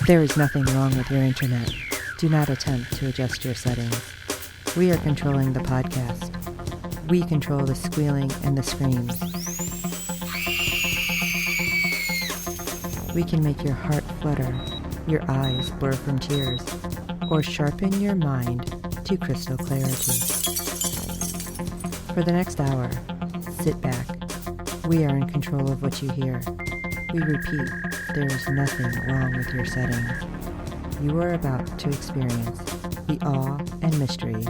There is nothing wrong with your internet. Do not attempt to adjust your settings. We are controlling the podcast. We control the squealing and the screams. We can make your heart flutter, your eyes blur from tears, or sharpen your mind to crystal clarity. For the next hour, sit back. We are in control of what you hear. We repeat, there is nothing wrong with your settings. You are about to experience the awe and mystery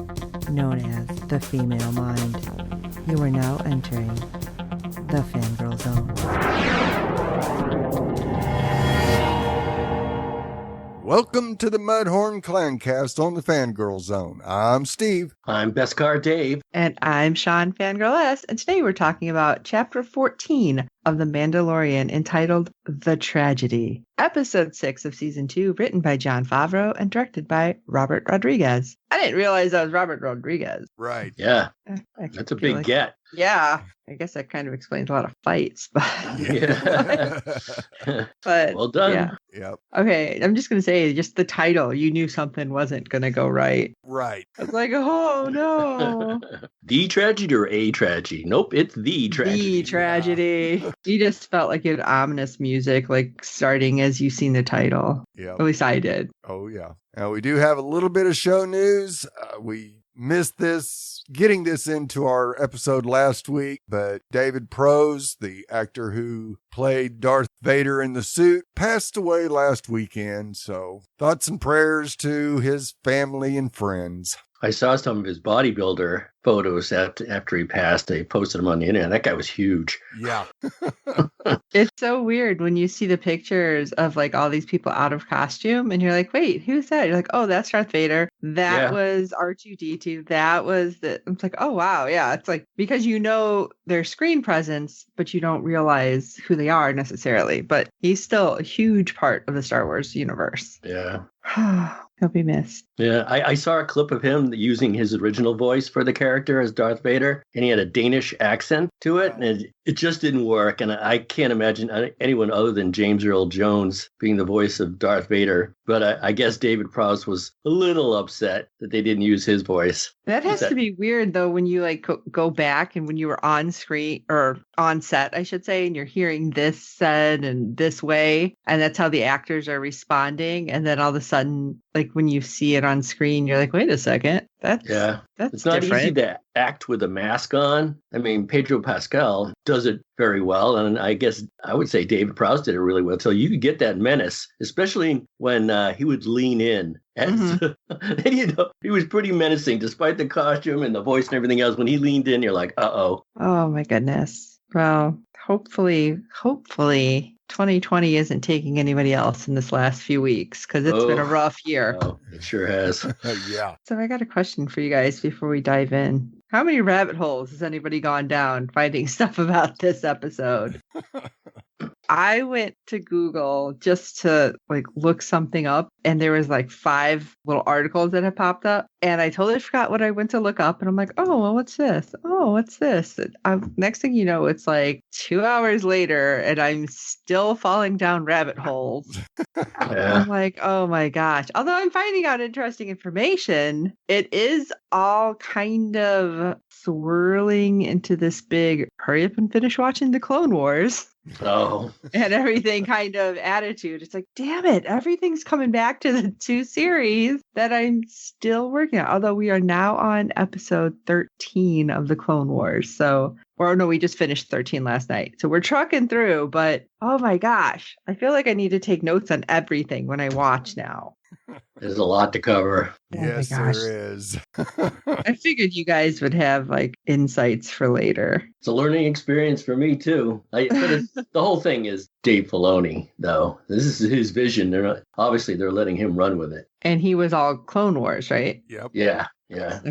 known as the female mind. You are now entering the Fangirl Zone. Welcome to the Mudhorn Clancast on the Fangirl Zone. I'm Steve. I'm Beskar Dave. And I'm Sean Fangirl S. And today we're talking about Chapter 14 of The Mandalorian, entitled The Tragedy. Episode 6 of Season 2, written by Jon Favreau and directed by Robert Rodriguez. I didn't realize that was Robert Rodriguez. Right. Yeah. That's a big get. Yeah. I guess that kind of explains a lot of fights. But, Yeah. but Well done. Yeah. Yep. Okay, I'm just going to say, just the title, you knew something wasn't going to go right. Right. I was like, oh, no. The tragedy or a tragedy? Nope, it's the tragedy. The tragedy. You just felt like you had ominous music, like starting as you seen the title. Yep. At least I did. Oh, yeah. Now, we do have a little bit of show news. We missed getting this into our episode last week, but David Prose, the actor who played Darth Vader in the suit, passed away last weekend. So thoughts and prayers to his family and friends. I saw some of his bodybuilder photos after he passed. They posted them on the internet. That guy was huge. Yeah. It's so weird when you see the pictures of like all these people out of costume and you're like, wait, who's that? You're like, oh, that's Darth Vader. That was R2-D2. That was it's like, oh, wow. Yeah. It's like, because you know their screen presence, but you don't realize who they are necessarily. But he's still a huge part of the Star Wars universe. Yeah. He'll be missed. Yeah, I saw a clip of him using his original voice for the character as Darth Vader, and he had a Danish accent to it, and it just didn't work. And I can't imagine anyone other than James Earl Jones being the voice of Darth Vader. But I guess David Prowse was a little upset that they didn't use his voice. That has to be weird, though, when you like go back and when you were on screen or on set, I should say, and you're hearing this said and this way, and that's how the actors are responding. And then all of a sudden, like when you see it on screen, you're like, wait a second. That's it's not different. Easy to act with a mask on. I mean, Pedro Pascal does it very well, and I guess I would say David Prowse did it really well. So you could get that menace, especially when he would lean in. And he was pretty menacing, despite the costume and the voice and everything else. When he leaned in, you're like, uh-oh. Oh my goodness. Well, hopefully 2020 isn't taking anybody else in this last few weeks, because it's been a rough year. Oh, it sure has. Yeah. So I got a question for you guys before we dive in. How many rabbit holes has anybody gone down finding stuff about this episode? I went to Google just to like look something up, and there was like 5 little articles that had popped up, and I totally forgot what I went to look up, and I'm like, oh, well, what's this? Oh, what's this? Next thing you know, it's like 2 hours later, and I'm still falling down rabbit holes. I'm like, oh my gosh. Although I'm finding out interesting information, it is all kind of swirling into this big hurry up and finish watching the Clone Wars. Oh. And everything kind of attitude. It's like, damn it, everything's coming back to the 2 series that I'm still working on. Although we are now on episode 13 of the Clone Wars. So, or no, we just finished 13 last night. So we're trucking through, but oh my gosh, I feel like I need to take notes on everything when I watch now. There's a lot to cover. Yes, there is. I figured you guys would have like insights for later. It's a learning experience for me too. But the whole thing is Dave Filoni, though. This is his vision. They're letting him run with it. And he was all Clone Wars, right? Yep. Yeah.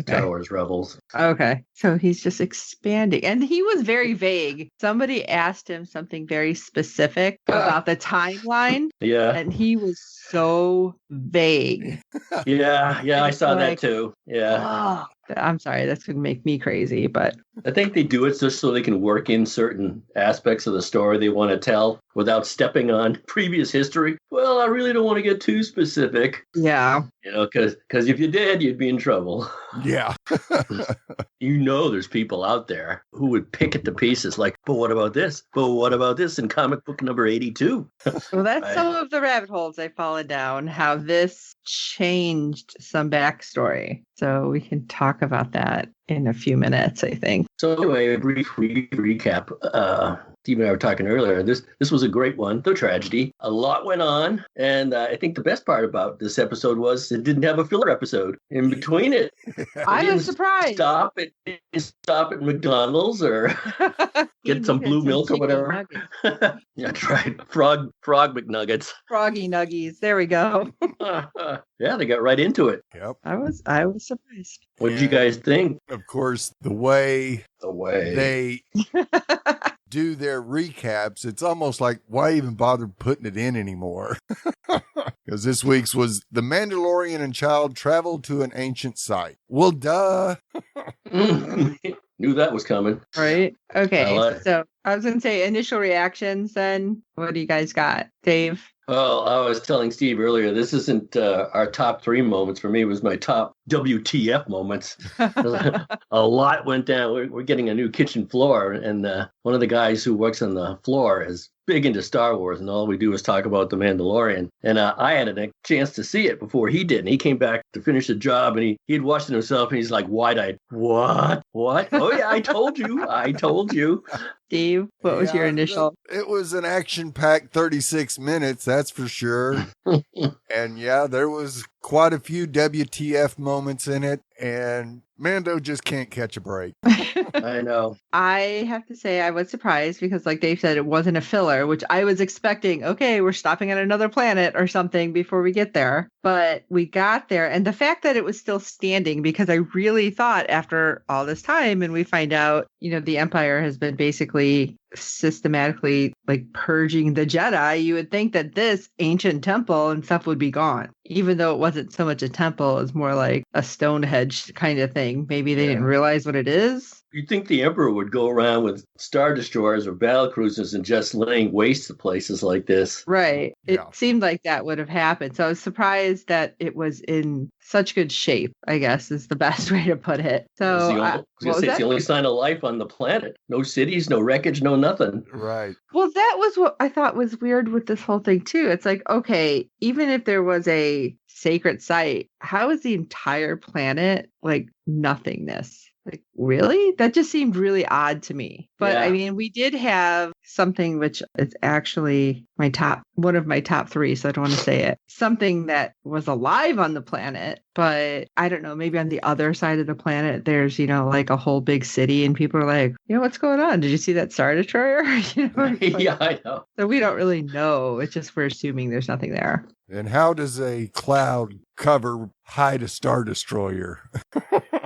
Star Wars Rebels. Okay. So he's just expanding. And he was very vague. Somebody asked him something very specific about the timeline. Yeah. And he was so vague. Yeah, I saw that too. Yeah. I'm sorry, that's going to make me crazy, but I think they do it just so they can work in certain aspects of the story they want to tell without stepping on previous history. Well, I really don't want to get too specific. yeah. Because if you did, you'd be in trouble. Yeah. There's people out there who would pick it to pieces like, but what about this? But what about this in comic book number 82? Well, that's some of the rabbit holes I've fallen down, how this changed some backstory. So we can talk about that in a few minutes, I think. So anyway, a brief recap. Steve and I were talking earlier. This was a great one, the tragedy. A lot went on, and I think the best part about this episode was it didn't have a filler episode in between it. I was surprised. Stop at McDonald's or get some blue milk or whatever. Yeah, tried frog McNuggets. Froggy nuggies. There we go. Yeah, they got right into it. Yep. I was surprised. What did you guys think? Of course, the way they do their recaps, it's almost like, why even bother putting it in anymore? Because this week's was The Mandalorian and Child Travel to an Ancient Site. Well, duh. Knew that was coming. Right? Okay. So I was going to say initial reactions then. What do you guys got? Dave? Well, I was telling Steve earlier, this isn't our top 3 moments. For me, it was my top WTF moments. A lot went down. We're getting a new kitchen floor, and one of the guys who works on the floor is big into Star Wars, and all we do is talk about The Mandalorian. And I had a chance to see it before he did, and he came back to finish the job, and he'd watched it himself, and he's like wide-eyed, what? Oh, yeah, I told you. Steve, what was your initial? It was an action-packed 36 minutes, that's for sure. And yeah, there was quite a few WTF moments in it, and Mando just can't catch a break. I know. I have to say I was surprised because, like Dave said, it wasn't a filler, which I was expecting. Okay, we're stopping at another planet or something before we get there. But we got there. And the fact that it was still standing, because I really thought after all this time, and we find out, the Empire has been basically systematically like purging the Jedi, you would think that this ancient temple and stuff would be gone. Even though it wasn't so much a temple, it's more like a Stonehenge kind of thing. Maybe they didn't realize what it is. You'd think the Emperor would go around with Star Destroyers or battle cruisers and just laying waste to places like this. Right. It seemed like that would have happened. So I was surprised that it was in such good shape, I guess, is the best way to put it. So it's the only sign of life on the planet. No cities, no wreckage, no nothing. Right. Well, that was what I thought was weird with this whole thing, too. It's like, okay, even if there was a sacred site, how is the entire planet like nothingness? Like, really? That just seemed really odd to me. But I mean, we did have something which is actually one of my top 3, so I don't want to say it. Something that was alive on the planet, but I don't know, maybe on the other side of the planet, there's, like a whole big city and people are like, what's going on? Did you see that Star Destroyer? Yeah, I know. So we don't really know. It's just we're assuming there's nothing there. And how does a cloud cover hide a Star Destroyer?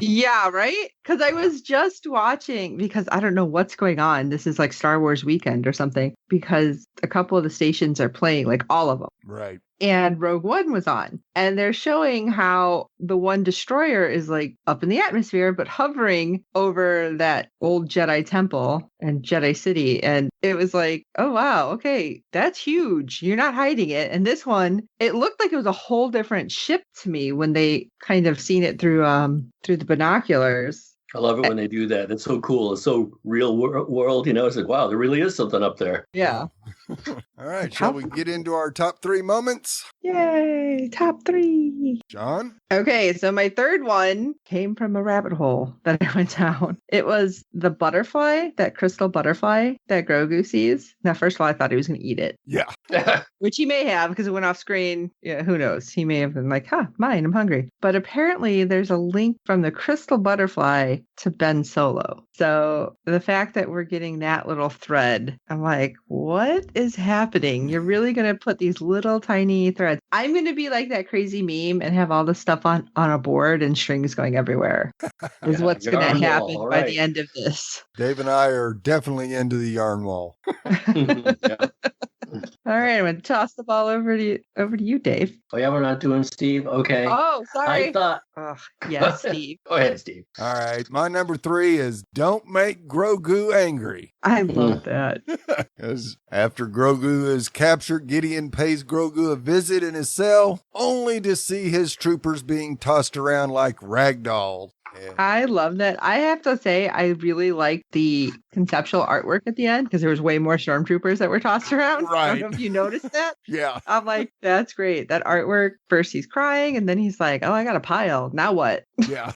Yeah, right? Because I was just watching, because I don't know what's going on. This is like Star Wars weekend or something, because a couple of the stations are playing, like all of them. Right. And Rogue One was on. And they're showing how the one destroyer is like up in the atmosphere, but hovering over that old Jedi temple and Jedi City. And it was like, oh, wow, okay, that's huge. You're not hiding it. And this one, it looked like it was a whole different ship to me when they kind of seen it through the binoculars. I love it when they do that. It's so cool. It's so real world. It's like, wow, there really is something up there. Yeah. All right. Shall we get into our top 3 moments? Yay. Top 3. John? Okay. So my third one came from a rabbit hole that I went down. It was the butterfly, that crystal butterfly that Grogu sees. Now, first of all, I thought he was going to eat it. Yeah. Which he may have because it went off screen. Yeah, who knows? He may have been like, mine, I'm hungry. But apparently there's a link from the crystal butterfly to Ben Solo. So the fact that we're getting that little thread, I'm like, what is happening? You're really going to put these little tiny threads. I'm going to be like that crazy meme and have all the stuff on a board and strings going everywhere is what's going to happen by the end of this. Dave and I are definitely into the yarn wall. All right, I'm going to toss the ball over to you, Dave. Oh, yeah, we're not doing Steve? Okay. Oh, sorry. I thought... Yes, Steve. Go ahead, Steve. All right. My number 3 is don't make Grogu angry. I love that. Because after Grogu is captured, Gideon pays Grogu a visit in his cell, only to see his troopers being tossed around like ragdolls. Yeah. I love that. I have to say, I really like the conceptual artwork at the end because there was way more stormtroopers that were tossed around. Right. I don't know if you noticed that. Yeah. I'm like, that's great. That artwork, first he's crying and then he's like, oh, I got a pile. Now what? Yeah.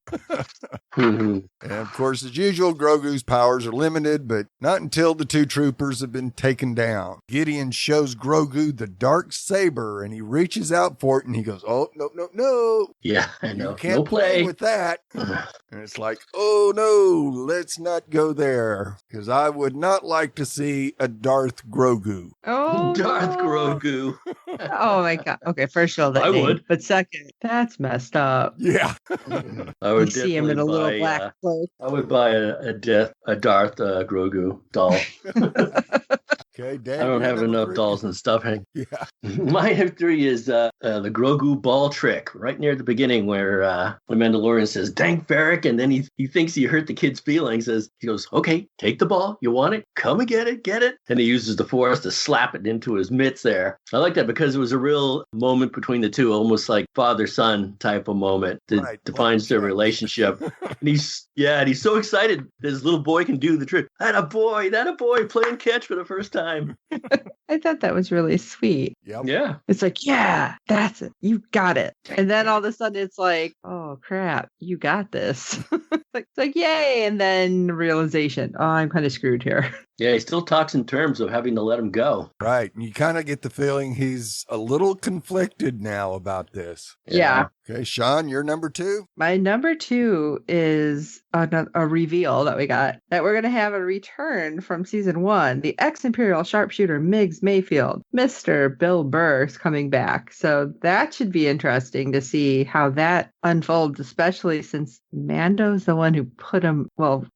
And of course, as usual, Grogu's powers are limited, but not until the 2 troopers have been taken down. Gideon shows Grogu the dark saber and he reaches out for it and he goes, oh, no. Yeah, I know. You can't no play with that. And it's like, oh no, let's not go there. Because I would not like to see a Darth Grogu. Oh, Darth Grogu. Oh my God. Okay, first of all, that I name. would. But second, that's messed up. Yeah. I would You see him in a little black cloak. I would buy a Darth Grogu doll. Okay, Dave, I don't have number enough 3. dolls and stuffing. Yeah. My number 3 is the Grogu ball trick right near the beginning where the Mandalorian says, "Thank Varric," and then he thinks he hurt the kid's feelings. He goes, "Okay, take the ball. You want it? Come and get it." And he uses the Force to slap it into his mitts there. I like that because it was a real moment between the two, almost like father-son type of moment that defines their relationship. And he's so excited that his little boy can do the trick. That a boy playing catch for the first time. I thought that was really sweet. Yep. Yeah. It's like, yeah, that's it. You got it. And then all of a sudden it's like, oh crap, you got this. It's like, yay. And then realization, oh, I'm kind of screwed here. Yeah, he still talks in terms of having to let him go. Right. And you kind of get the feeling he's a little conflicted now about this. Yeah. Okay, Sean, you're number 2? My number 2 is a reveal that we got that we're going to have a return from season 1. The ex-Imperial sharpshooter Miggs Mayfield, Mr. Bill Burr, is coming back. So that should be interesting to see how that unfolds, especially since Mando's the one who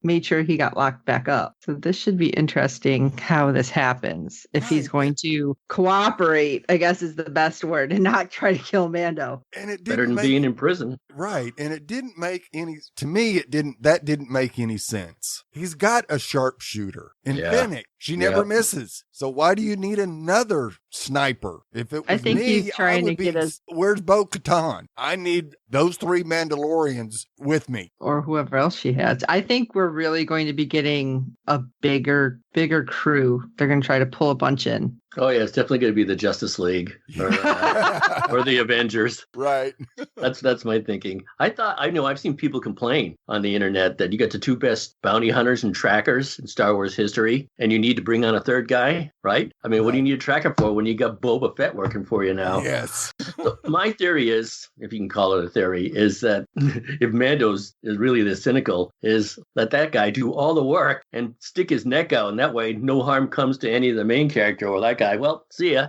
made sure he got locked back up. So this should be interesting how this happens. If he's going to cooperate, I guess is the best word, and not try to kill Mando. And it Better than being in prison. Right. And it didn't make that didn't make any sense. He's got a sharpshooter in Fennec. She never misses. So why do you need another sniper? If it was I think me, he's trying to get us. Where's Bo-Katan? I need those 3 Mandalorians with me. Or whoever else she has. I think we're really going to be getting a bigger crew. They're going to try to pull a bunch in. Oh yeah, it's definitely going to be the Justice League or the Avengers. Right. That's my thinking. I've seen people complain on the internet that you got the 2 best bounty hunters and trackers in Star Wars history, and you need to bring on a 3rd guy, right? I mean, what do you need a tracker for when you got Boba Fett working for you now? Yes. So my theory is, if you can call it a theory, is that if Mando's is really this cynical, is let that guy do all the work and stick his neck out, and that way no harm comes to any of the main character or that guy. Well, see ya.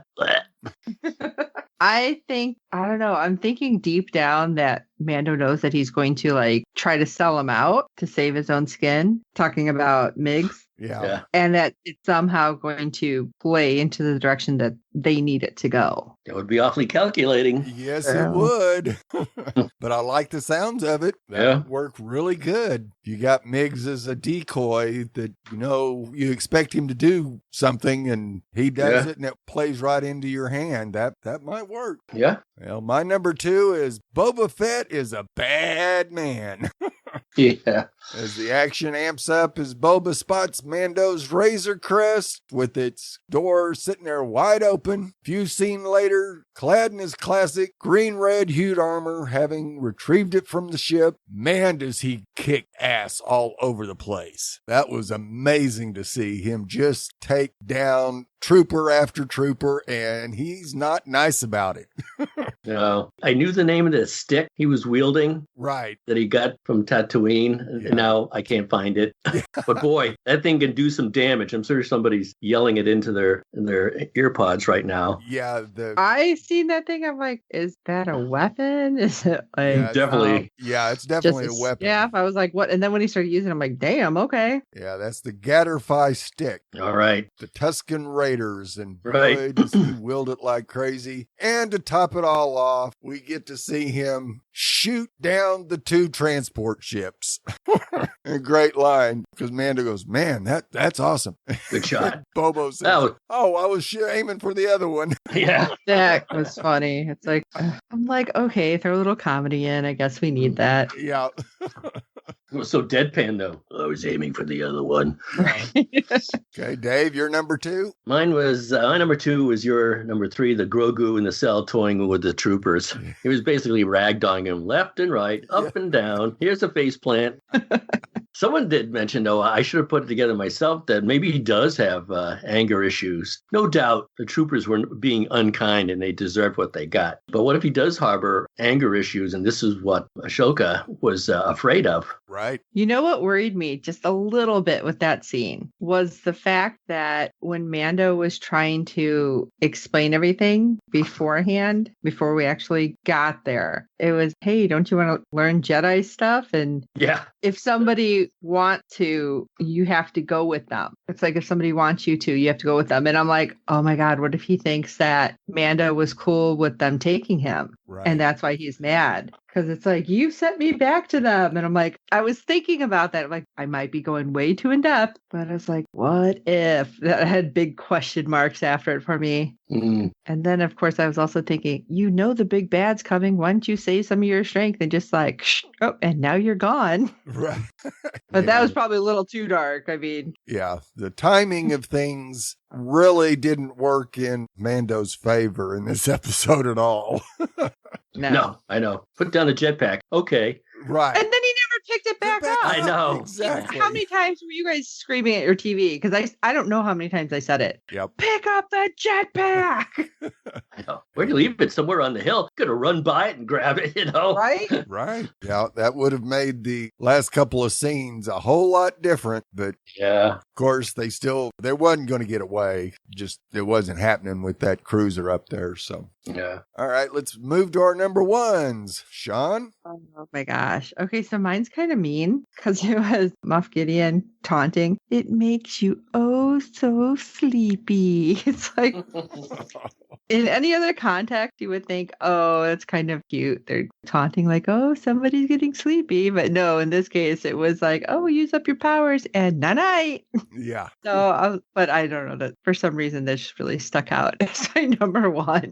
I don't know. I'm thinking deep down that Mando knows that he's going to try to sell him out to save his own skin, talking about Miggs. Yeah. And that it's somehow going to play into the direction that they need it to go. That would be awfully calculating. Yes, it would. But I like the sounds of it. That would work really good. You got Miggs as a decoy that, you expect him to do something and he does it and it plays right into your hand. That might work. Yeah. Well, my number 2 is Boba Fett is a bad man. Yeah. As the action amps up, as Boba spots Mando's Razor Crest with its door sitting there wide open. Few scenes later, clad in his classic green-red hued armor, having retrieved it from the ship, man, does he kick ass all over the place. That was amazing to see him just take down trooper after trooper, and he's not nice about it. No, I knew the name of the stick he was wielding Right. that he got from Tatooine. Yeah. And now I can't find it. But boy, that thing can do some damage. I'm sure somebody's yelling it into their earpods right now. Yeah. I seen that thing. I'm like, is that a weapon? Is it like Yeah, Definitely. Yeah, it's definitely a weapon. Yeah, I was like, what? And then when he started using it, I'm like, damn, okay. Yeah, that's the Gatterfy stick. All right. The Tusken Raiders, and boy, Right. does he wield it like crazy. And to top it all off, we get to see him shoot down the 2 transport ships. A great line, because Mando goes, man, that's awesome. Good shot. Bobo says, That was- I was aiming for the other one. Yeah. That was funny. It's like, I'm like, okay, throw a little comedy in. I guess we need that. Yeah. It was so deadpan, though. I was aiming for the other one. Okay, Dave, you're number 2. Mine was, my number 2 was your number 3, the Grogu in the cell toying with the troopers. He was basically ragdolling him left and right, up and down. Here's a face plant. Someone did mention, though, I should have put it together myself, that maybe he does have anger issues. No doubt the troopers were being unkind and they deserved what they got. But what if he does harbor anger issues? And this is what Ashoka was afraid of. Right. You know what worried me just a little bit with that scene was the fact that when Mando was trying to explain everything beforehand, before we actually got there, it was, hey, don't you want to learn Jedi stuff? And Yeah. if somebody want to, you have to go with them. It's like if somebody wants you to, you have to go with them. And I'm like, oh my God, what if he thinks that Mando was cool with them taking him? Right. And that's why he's mad. Because it's like, you sent me back to them. And I'm like, I was thinking about that. I'm like, I might be going way too in depth. But I was like, what if? That had big question marks after it for me. Mm. And then, of course, I was also thinking, you know, the big bad's coming. Why don't you save some of your strength and just like, oh, and now you're gone. Right. But that was probably a little too dark. I mean, Yeah, the timing of things really didn't work in Mando's favor in this episode at all. No, I know. Put down a jetpack. Okay. Right. And then he never picked it back up. I know. Exactly. How many times were you guys screaming at your TV? Because I don't know how many times I said it. Yep. Pick up the jetpack. I know. Where do you leave it? Somewhere on the hill. Could have run by it and grab it, you know? Right? Right. Yeah, that would have made the last couple of scenes a whole lot different. But Yeah. of course, they wasn't going to get away. Just it wasn't happening with that cruiser up there. So, Yeah. all right, let's move to our number 1s. Sean? Oh my gosh. Okay, so mine's kind of mean because it was Moff Gideon taunting. It makes you oh so sleepy. It's like in any other context, you would think, oh, it's kind of cute. They're taunting like, oh, somebody's getting sleepy. But no, in this case, it was like, oh, use up your powers and night. Yeah. So, but I don't know that for some reason this just really stuck out as my number 1.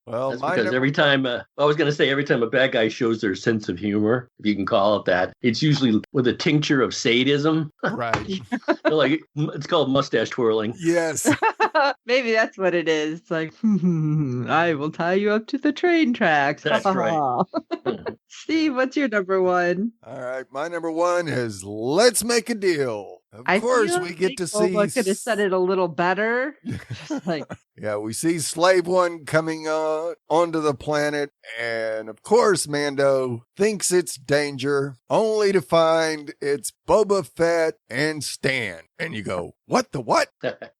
Well, That's my because number- every time, I was going to say, every time a bad guy shows their sense of humor, if you can call it that, it's usually with a tincture of sadism. Right. Like, it's called mustache twirling. Yes. Maybe that's what it is. It's like, I will tie you up to the train tracks. That's right. Steve, what's your number 1? All right. My number 1 is Let's Make a Deal. Of course, we get to see. I could have said it a little better. Just like, Yeah, we see Slave One coming onto the planet, and of course, Mando thinks it's danger, only to find it's Boba Fett and Stan. And you go, what the what?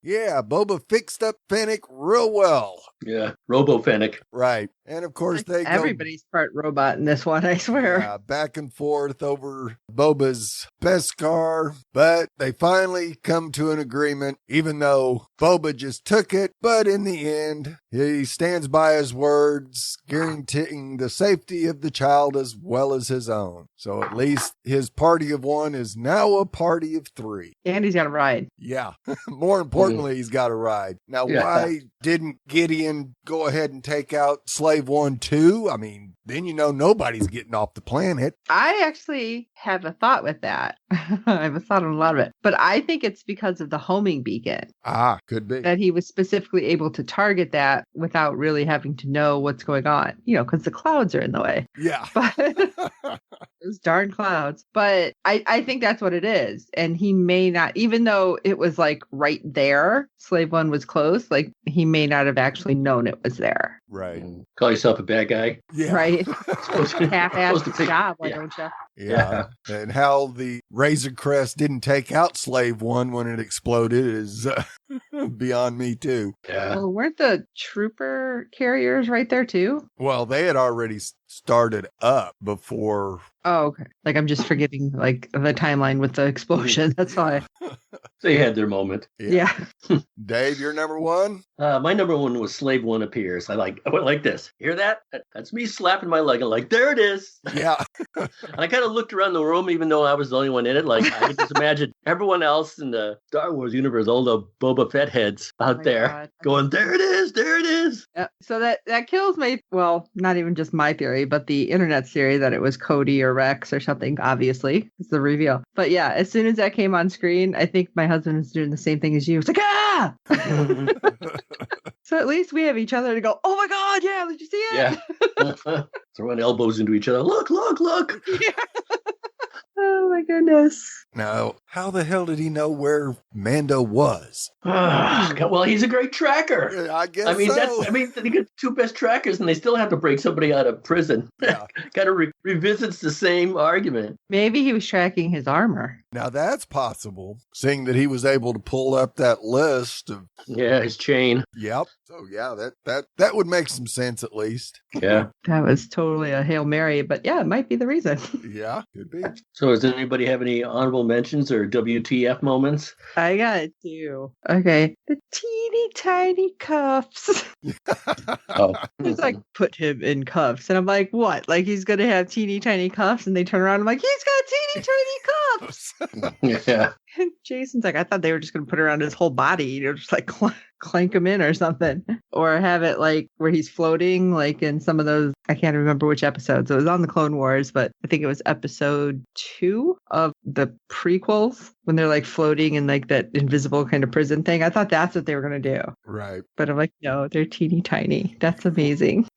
Yeah, Boba fixed up Fennec real well. Yeah, Robo-Fennec. Right. And of course, they go everybody's part robot in this one, I swear. back and forth over Boba's Beskar, but they finally come to an agreement, even though Boba just took it. But in the end, he stands by his words, guaranteeing the safety of the child as well as his own. So at least his party of 1 is now a party of 3. And he's got a ride. Yeah. More importantly, he's got a ride. Now, Yeah. why didn't Gideon go ahead and take out Slave One too? I mean, then nobody's getting off the planet. I actually have a thought with that. I have a thought on a lot of it. But I think it's because of the homing beacon Ah, could be. that he was specifically able to target that without really having to know what's going on, because the clouds are in the way. Yeah. But those darn clouds. But I think that's what it is. And he may not, even though it was like right there, Slave One was close, like he may not have actually known it was there. Right. Call yourself a bad guy. Yeah. Right. Supposed to Half-assed pick- job, why yeah. don't you? Yeah. And how the Razor Crest didn't take out Slave One when it exploded is beyond me, too. Yeah. Well, weren't the trooper carriers right there too? Well, they had already started up before. Oh, okay. Like I'm just forgetting like the timeline with the explosion. That's why. They had their moment. Yeah. Dave, you're number one? My number one was Slave One Appears. I went like this. Hear that? That's me slapping my leg. I'm like, there it is. Yeah. And I kind of looked around the room, even though I was the only one in it. Like, I could just imagine everyone else in the Star Wars universe, all the Boba Fett heads out my there God. going, there it is, there it is. So that kills my, well, not even just my theory, but the internet's theory that it was Cody or Rex or something, obviously. It's the reveal. But yeah, as soon as that came on screen, I think my husband was doing the same thing as you. It's like, ah! So at least we have each other to go, oh my God, yeah, did you see it? Yeah. Throwing elbows into each other. Look, look, look. Yeah. Oh my goodness. Now, how the hell did he know where Mando was? Well, he's a great tracker. I guess I mean, so. they got two best trackers, and they still have to break somebody out of prison. Yeah. Kind of revisits the same argument. Maybe he was tracking his armor. Now, that's possible, seeing that he was able to pull up that list of. Yeah, his chain. Yep. So, yeah, that would make some sense at least. Yeah. That was totally a Hail Mary, but yeah, it might be the reason. Yeah, could be. So, does anybody have any honorable mentions or WTF moments? I got it too. Okay. The teeny tiny cuffs. Oh, He's like, put him in cuffs. And I'm like, what? Like he's going to have teeny tiny cuffs? And they turn around. I'm like, he's got teeny tiny cuffs. yeah. And Jason's like, I thought they were just going to put it around his whole body, just like clank him in or something. Or have it like where he's floating, like in some of those, I can't remember which episodes. It was on the Clone Wars, but I think it was episode 2 of the prequels when they're like floating in like that invisible kind of prison thing. I thought that's what they were going to do. Right. But I'm like, no, they're teeny tiny. That's amazing.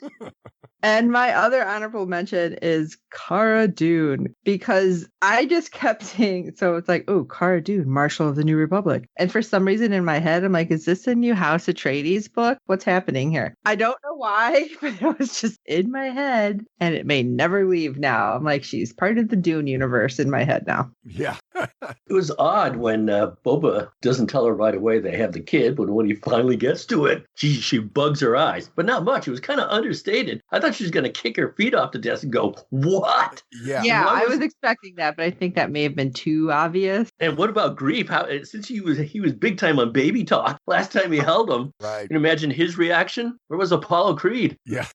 And my other honorable mention is Cara Dune, because I just kept saying, so it's like, oh, Cara Dune, Marshal of the New Republic. And for some reason in my head, I'm like, is this a new House Atreides book? What's happening here? I don't know why, but it was just in my head and it may never leave now. I'm like, she's part of the Dune universe in my head now. Yeah. It was odd when Boba doesn't tell her right away they have the kid, but when he finally gets to it, she bugs her eyes. But not much. It was kind of understated. I thought she was going to kick her feet off the desk and go, what? Yeah. Yeah, Why I was- was expecting that, but I think that may have been too obvious. And what about Grief? How since he was big time on baby talk last time he held him. Right. You can imagine his reaction. Where was Apollo Creed? Yeah.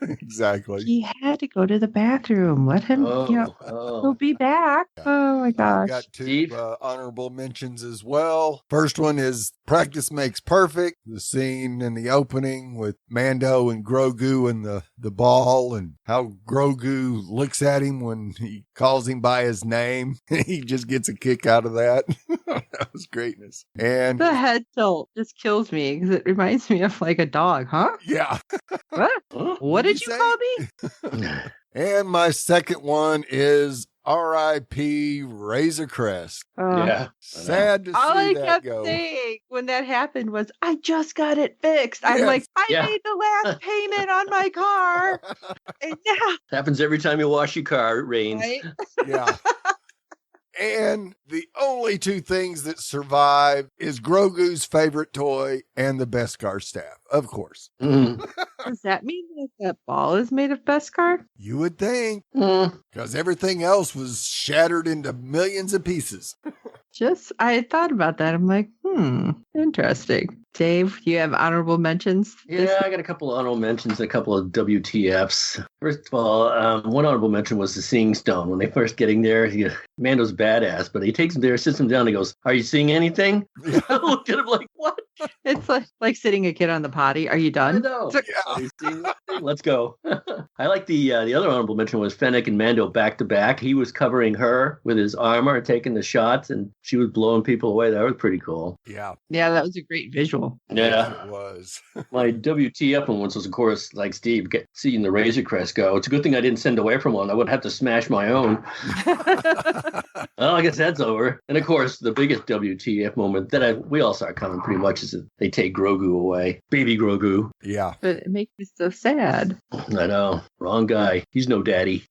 Exactly. He had to go to the bathroom. Let him, he'll be back. Oh my I've gosh. got two Steve? honorable mentions as well. First one is practice makes perfect. The scene in the opening with Mando and Grogu and the ball, and how Grogu looks at him when he calls him by his name. He just gets a kick out of that. That was greatness. And The head tilt just kills me because it reminds me of like a dog, huh? yeah. What? Huh? What did you you say? call me? And my second one is R.I.P. Razor Crest. Yeah. Sad to All I see that kept go. saying when that happened was, I just got it fixed. I'm Yes. like, I Yeah. made the last payment on my car. And now, Happens every time you wash your car, it rains. right? Yeah. And the only two things that survive is Grogu's favorite toy and the Beskar staff, of course. Mm. Does that mean that ball is made of Beskar? You would think, Mm. because everything else was shattered into millions of pieces. I had thought about that. I'm like, interesting. Dave, you have honorable mentions? Yeah, I got a couple of honorable mentions, and a couple of WTFs. First of all, one honorable mention was the Seeing Stone. When they first getting there, Mando's badass, but he takes him there, sits him down, and he goes, "Are you seeing anything?" I looked at him like, "What?" It's like sitting a kid on the potty. Are you I done? know. Yeah. Are you seeing anything? Let's go. I like the other honorable mention was Fennec and Mando back to back. He was covering her with his armor and taking the shots, and she was blowing people away. That was pretty cool. Yeah. Yeah, that was a great visual. Yeah. It was. My WTF one was, of course, like Steve, seeing the Razor Crest go. It's a good thing I didn't send away from one. I would have to smash my own. Well, I guess that's over. And of course, the biggest WTF moment that we all saw coming pretty much is that they take Grogu away. Baby Grogu. Yeah. But it makes me so sad. I know. Wrong guy. He's no daddy.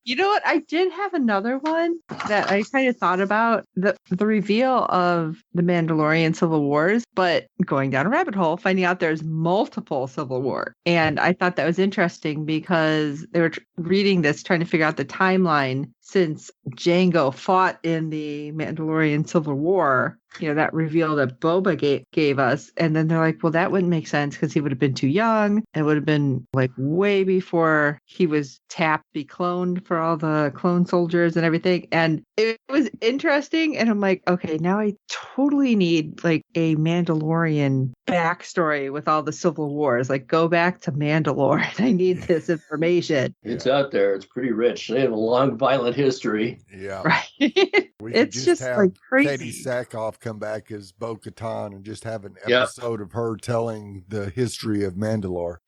You know what? I did have another one that I kind of thought about. The reveal of the Mandalorian Civil Wars, but going down a rabbit hole, finding out there's multiple Civil War. And I thought that was interesting because they were reading this, trying to figure out the timeline since Jango fought in the Mandalorian Civil War. You know, that reveal that Boba gave us. And then they're like, well, that wouldn't make sense because he would have been too young. It would have been like way before he was tapped, be cloned for all the clone soldiers and everything. And it was interesting. And I'm like, okay, now I totally need like a Mandalorian backstory with all the Civil Wars. Like, go back to Mandalore. I need this information. It's out there. It's pretty rich. They have a long, violent history. Yeah. Right. It's just have like crazy. Katie Sackhoff come back as Bo-Katan and just have an episode of her telling the history of Mandalore.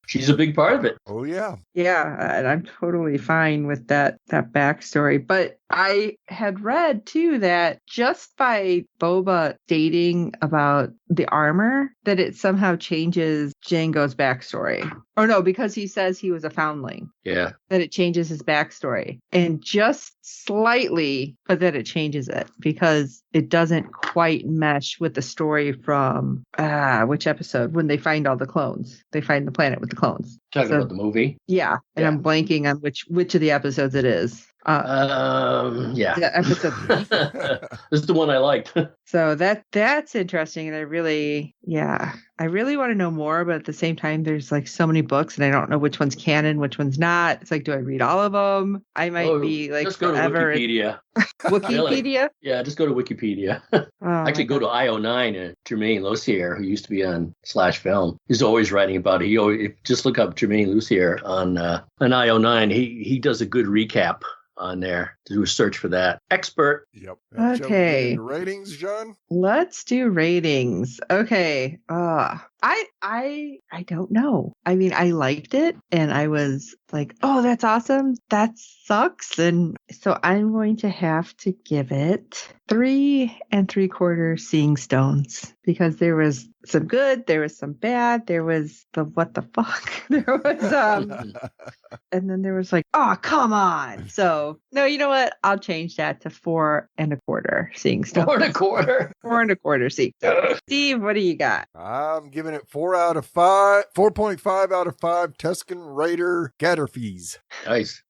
She's a big part of it. Oh, yeah. Yeah, and I'm totally fine with that backstory. But I had read too that just by Boba stating about the armor, that it somehow changes Jango's backstory. Or no, because he says he was a foundling. Yeah. That it changes his backstory. And just slightly, but that it changes it because it doesn't quite mesh with the story from which episode? When they find all the clones. They find the planet with the clones. Talking about the movie? Yeah. And I'm blanking on which of the episodes it is. Yeah. Episode 3. This is the one I liked. So that's interesting. And I really want to know more, but at the same time, there's like so many books and I don't know which one's canon, which one's not. It's like, do I read all of them? I might be like just go forever. to Wikipedia. Wikipedia? Yeah, just go to Wikipedia. Actually, go to IO9 and Jermaine Lucier, who used to be on Slash Film. He's always writing about it. Just look up Jermaine Lucier on IO9. He does a good recap on there. Do a search for that. Expert. Yep. Okay. Ratings, John? Let's do ratings. Okay. I don't know. I mean, I liked it and I was like, oh, that's awesome. That sucks. And so I'm going to have to give it 3 3/4 seeing stones because there was some good, there was some bad, there was the what the fuck. There was and then there was like, oh, come on. So no, you know what? I'll change that to 4 1/4 seeing stones. 4 1/4. 4 1/4 seeing stones. Steve, what do you got? I'm giving it 4 out of 5, 4.5 out of 5 Tusken Raider Gatterfees. Nice.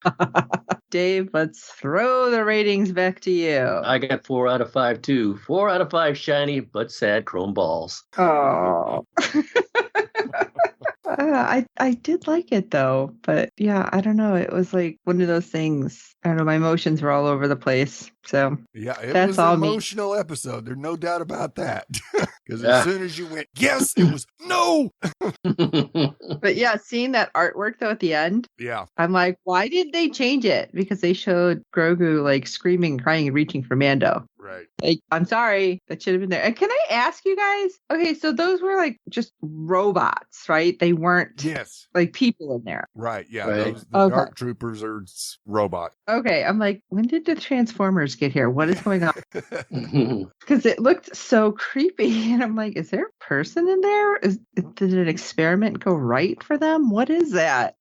Dave, let's throw the ratings back to you. I got 4 out of 5 too. 4 out of 5 shiny but sad chrome balls. Oh. I did like it though, but yeah, I don't know. It was like one of those things. I don't know. My emotions were all over the place. So yeah, that's was all an emotional episode. There's no doubt about that. Because as soon as you went, yes, it was no. But yeah, seeing that artwork though at the end, yeah, I'm like, why did they change it? Because they showed Grogu like screaming, crying, and reaching for Mando. Right. Like, I'm sorry, that should have been there. And can I ask you guys? Okay, so those were like just robots, right? They weren't like people in there. Right. Yeah. Right. The Dark Troopers are robots. Okay, I'm like, when did the Transformers get here? What is going on? Because it looked so creepy, and I'm like, is there a person in there? Did an experiment go right for them? What is that?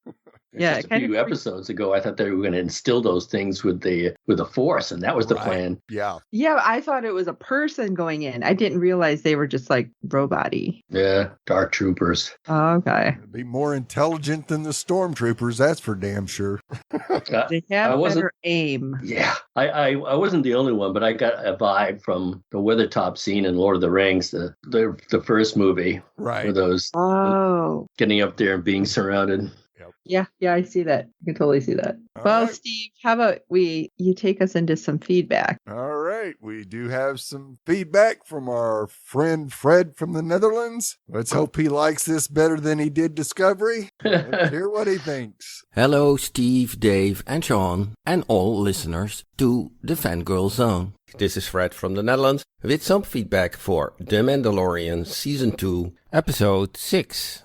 Yeah, just a few episodes ago, I thought they were going to instill those things with the Force, and that was the plan. Yeah. Yeah, I thought it was a person going in. I didn't realize they were just like robot-y. Yeah, Dark Troopers. Oh, okay. Be more intelligent than the Stormtroopers, that's for damn sure. They have better aim. Yeah, I wasn't the only one, but I got a vibe from the Weathertop scene in Lord of the Rings, the first movie. Right. For those getting up there and being surrounded. Yeah, I see that. I can totally see that. Well, right. Steve, how about you take us into some feedback? All right. We do have some feedback from our friend Fred from the Netherlands. Let's hope he likes this better than he did Discovery. Let's hear what he thinks. Hello, Steve, Dave, and Sean, and all listeners to the Fangirl Zone. This is Fred from the Netherlands with some feedback for The Mandalorian Season 2, Episode 6.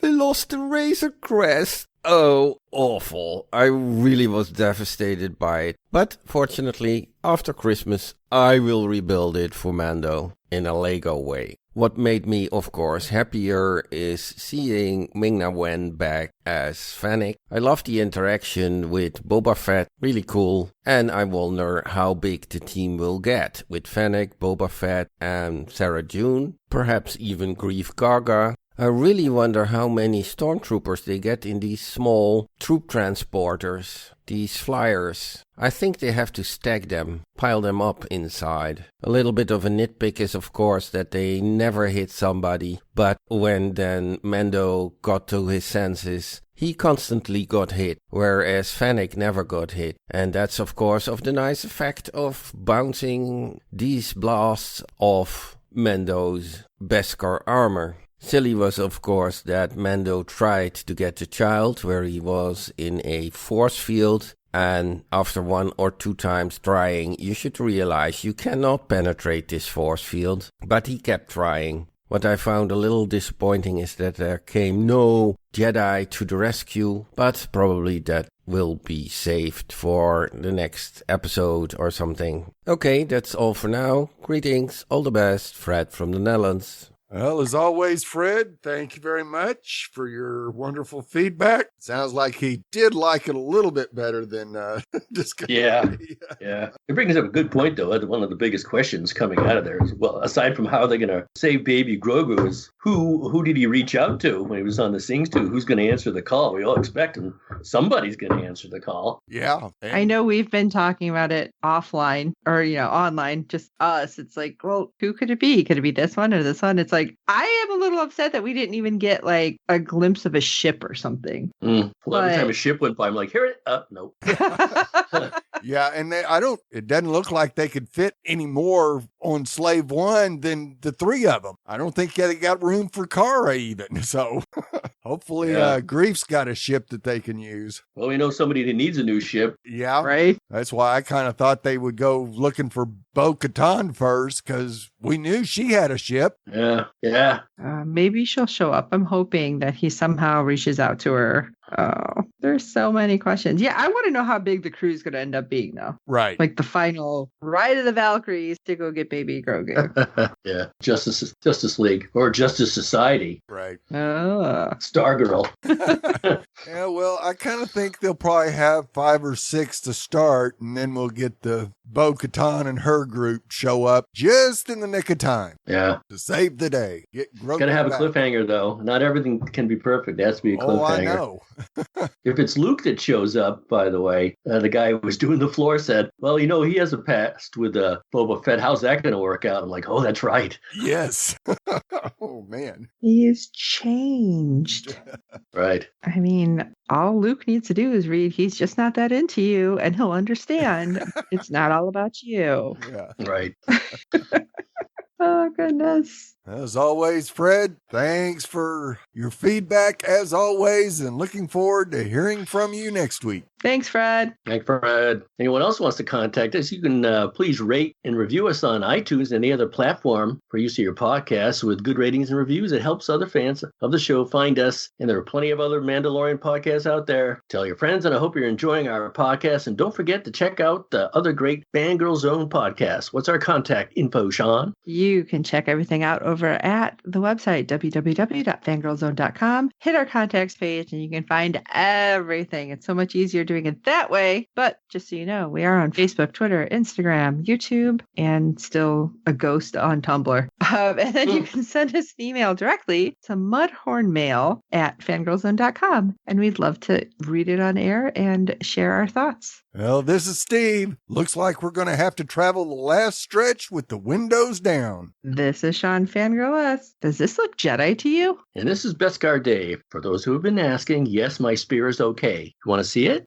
We lost the Razor Crest. oh awful. I really was devastated by it. But fortunately, after Christmas, I will rebuild it for Mando in a Lego way. What made me, of course, happier is seeing Ming-Na Wen back as Fennec. I love the interaction with Boba Fett, really cool. And I wonder how big the team will get with Fennec, Boba Fett, and Cara Dune. Perhaps even Greef Karga. I really wonder how many stormtroopers they get in these small troop transporters, these flyers. I think they have to stack them, pile them up inside. A little bit of a nitpick is of course that they never hit somebody, but when then Mando got to his senses, he constantly got hit, whereas Fennec never got hit. And that's of course of the nice effect of bouncing these blasts off Mando's Beskar armor. Silly was, of course, that Mando tried to get the child where he was in a force field, and after 1 or 2 times trying, you should realize you cannot penetrate this force field, but he kept trying. What I found a little disappointing is that there came no Jedi to the rescue, but probably that will be saved for the next episode or something. Okay, that's all for now. Greetings, all the best, Fred from the Netherlands. Well, as always, Fred, thank you very much for your wonderful feedback. Sounds like he did like it a little bit better than Discovery. Yeah. It brings up a good point, though. One of the biggest questions coming out of there is, well, aside from how they're going to save baby Grogu, is who did he reach out to when he was on the Sings to? Who's going to answer the call? We all expect him. Somebody's going to answer the call. Yeah. I know we've been talking about it offline or, online, just us. It's like, well, who could it be? Could it be this one or this one? It's like, I am a little upset that we didn't even get like a glimpse of a ship or something. Well, every time a ship went by, I'm like, nope. Yeah, and it doesn't look like they could fit any more on Slave One than the 3 of them. I don't think they got room for Cara even. So hopefully Greef's got a ship that they can use. Well, we know somebody that needs a new ship. Yeah. Right. That's why I kind of thought they would go looking for Bo-Katan first, because we knew she had a ship. Yeah. Maybe she'll show up. I'm hoping that he somehow reaches out to her. Oh, there's so many questions. Yeah, I want to know how big the crew's going to end up being, though. Right. Like the final ride of the Valkyries to go get baby Grogu. Yeah. Justice League or Justice Society. Right. Stargirl. Yeah, well, I kind of think they'll probably have 5 or 6 to start, and then we'll get the Bo-Katan and her group show up just in the nick of time. Yeah. To save the day. Gotta have a cliffhanger, though. Not everything can be perfect. It has to be a cliffhanger. Oh, I know. If it's Luke that shows up, by the way, the guy who was doing the floor said, well, he has a past with Boba Fett. How's that going to work out? I'm like, oh, that's right. Yes. Oh, man. He is changed. Right. I mean, all Luke needs to do is read, he's just not that into you, and he'll understand. It's not all about you. Yeah. Right. Oh, goodness. As always, Fred, thanks for your feedback as always, and looking forward to hearing from you next week. Thanks, Fred. Thanks, Fred. Anyone else wants to contact us, you can please rate and review us on iTunes and any other platform for use of your podcast. With good ratings and reviews, it helps other fans of the show find us, and there are plenty of other Mandalorian podcasts out there. Tell your friends, and I hope you're enjoying our podcast, and don't forget to check out the other great Fangirl Zone podcast. What's our contact info, Sean? You can check everything out over at the website, www.fangirlzone.com. Hit our contacts page and you can find everything. It's so much easier doing it that way. But just so you know, we are on Facebook, Twitter, Instagram, YouTube, and still a ghost on Tumblr. And then you can send us an email directly to mudhornmail@fangirlzone.com. And we'd love to read it on air and share our thoughts. Well, this is Steve. Looks like we're going to have to travel the last stretch with the windows down. This is Sean Fangirl S. Does this look Jedi to you? And this is Beskar Dave. For those who have been asking, yes, my spear is okay. You want to see it?